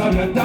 Everybody,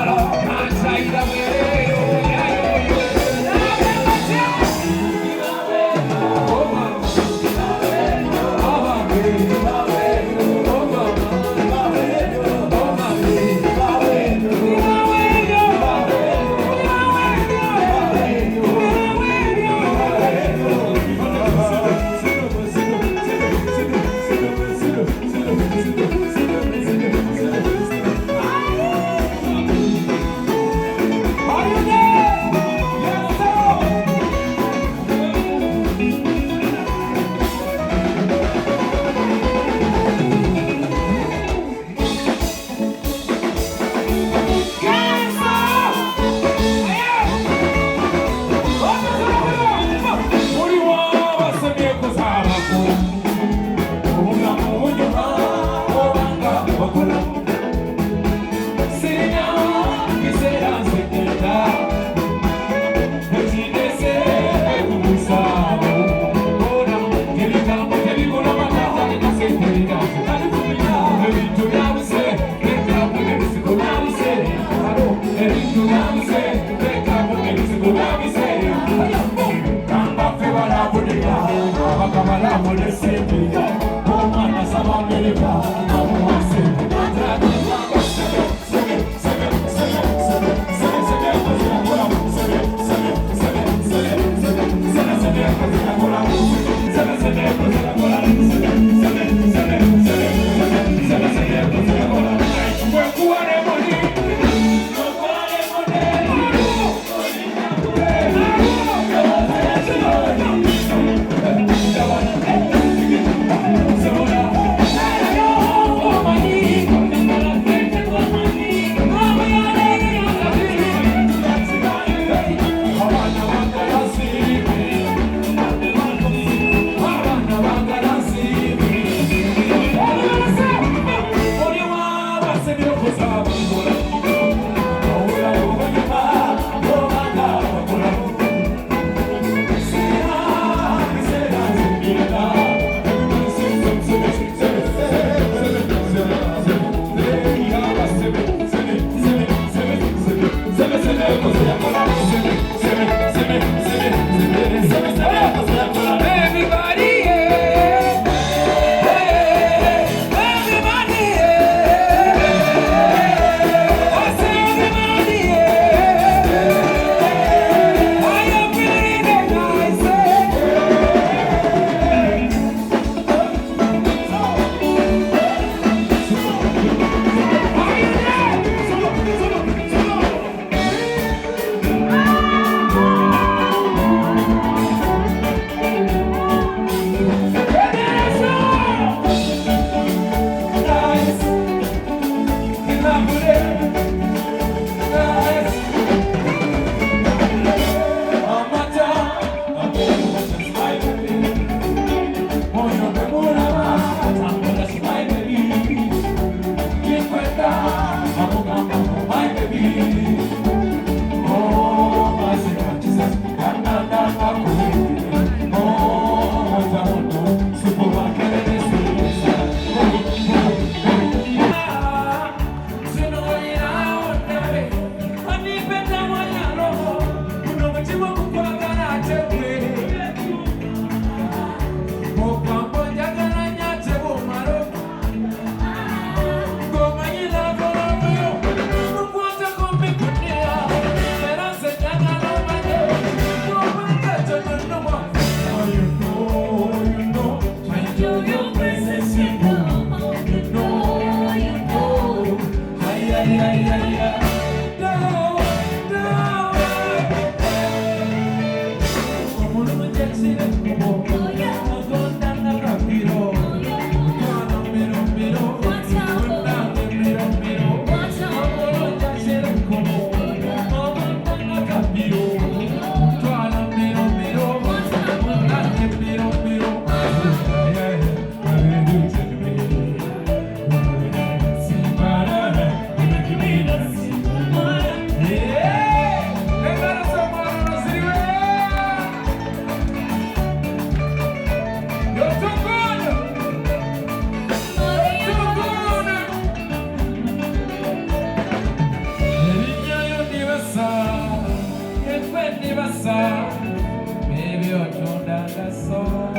Maybe you're tuned on the song,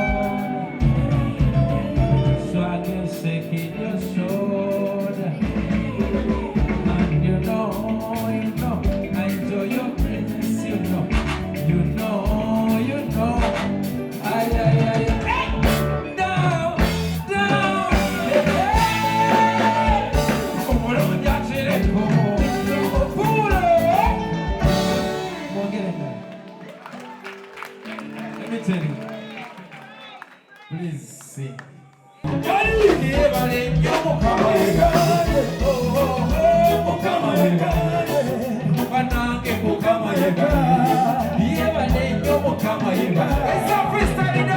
so I can shake it your shoulder. And you know, I enjoy your presence, you know. Ay, ay, ay, down, down, yeah. Como lo piacere, como pure. Come on, get in there. Let me tell you. Please sing. It's a freestyle in the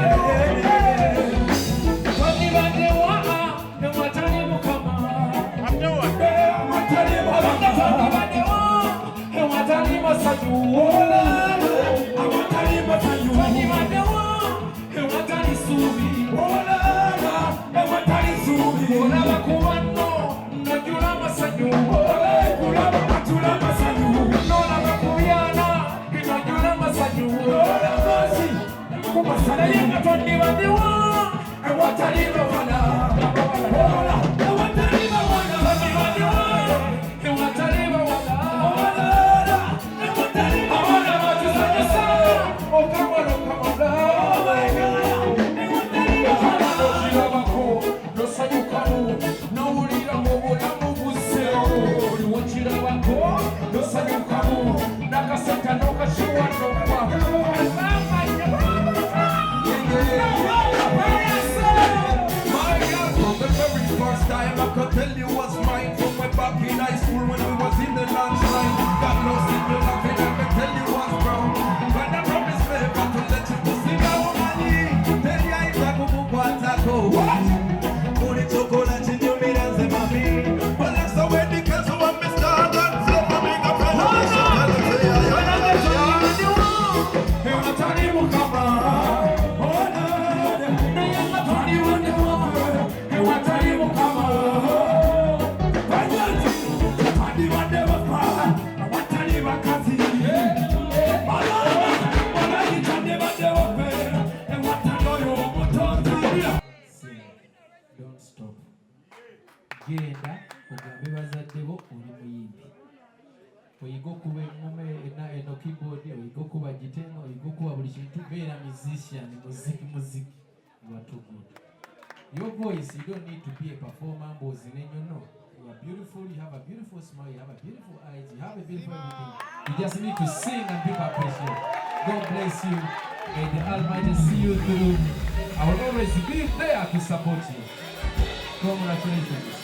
genda ogambe bazaddebo oli muyimbi oyiga okuba engoma eno keyboard oyiga okuba giteno oyiga okuba buli kintu beera musician muziki you are too good. Your voice, you don't need to be a performer you are beautiful, you have a beautiful smile, you have a beautiful eyes, you have a beautiful everything. You just need to sing and people appreciate. God bless you. May the Almighty see you through. I will always be there to support you. Congratulations.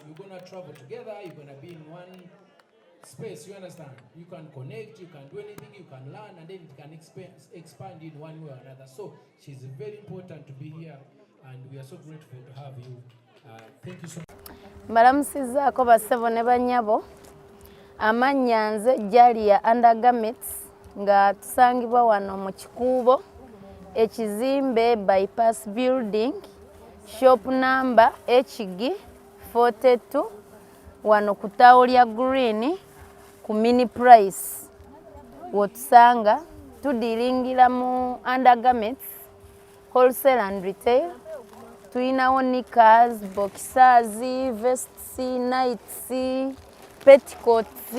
You're gonna travel together, you're gonna be in one space, you understand? You can connect, you can do anything, you can learn, and then it can expand in one way or another. So she's very important to be here, and we are so grateful to have you. Thank you so much. Mbalamusizaako bassebo ne bannyabo, amannya nze Jalia Undergarments nga tusangibwa wano mu Kikuubo ekizimbe Bypass Building, shop number HG 42 wano ku ttaawo lya Green ku mini price wotusanga tudiringira mu undergarments wholesale and retail. Tulinawo knickers, boxers, vests, nights, petticoats,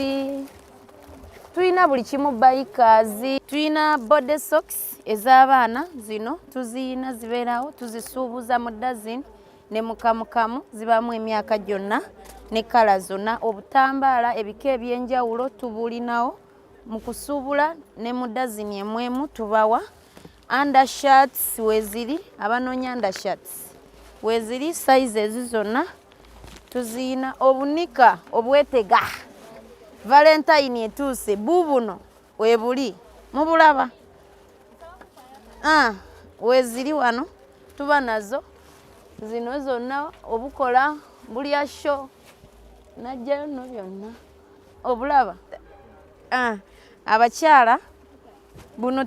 Tuyina buli kimu bikers, tuyina body socks ez'abaana zino tuziyina zibeerawo tuzisuubuza mu dazini ne mukamukamu zibamu emyaka gyonna ne kala zonna. Obutambaala ebika ebyenjawulo tubulinawo mu kusuubula ne mu dazini emwemu tubawa. Undershirts weziri abanoonya undershirts weziri size ezi zonna tuziyina. Obunika obwetega Valentine etuuse bubuno webuli mubulaba weziri wano tuba nazo zino zonna obukola bulya show najjayo no byonna obulaba. Abakyala buno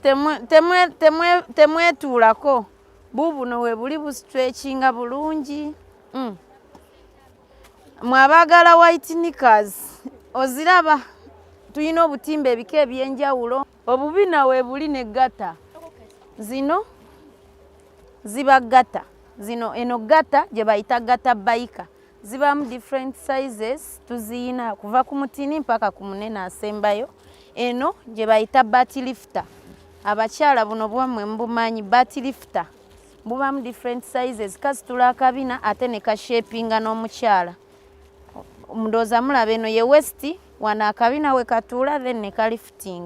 temwetuulako bubuno webuli bustretchinga bulungi. Mwabaagala white knickers oziraba tuyina obutimba ebika ebyenjawulo. Obubina webuli ne gata zino ziba gata zino eno gata gye bayita gata biker zibamu different sizes tuziyina kuva ku mutini mpaka ku munene asembayo. Eno gye bayita bat lifter abakyala buno bwammwe mubumanyi bat lifter bubamu different sizes kasitula akabina ate ne kashapinga n'omukyala. Ndowooza mulaba eno ye west wano akabina we katuula then ne kaliftinga.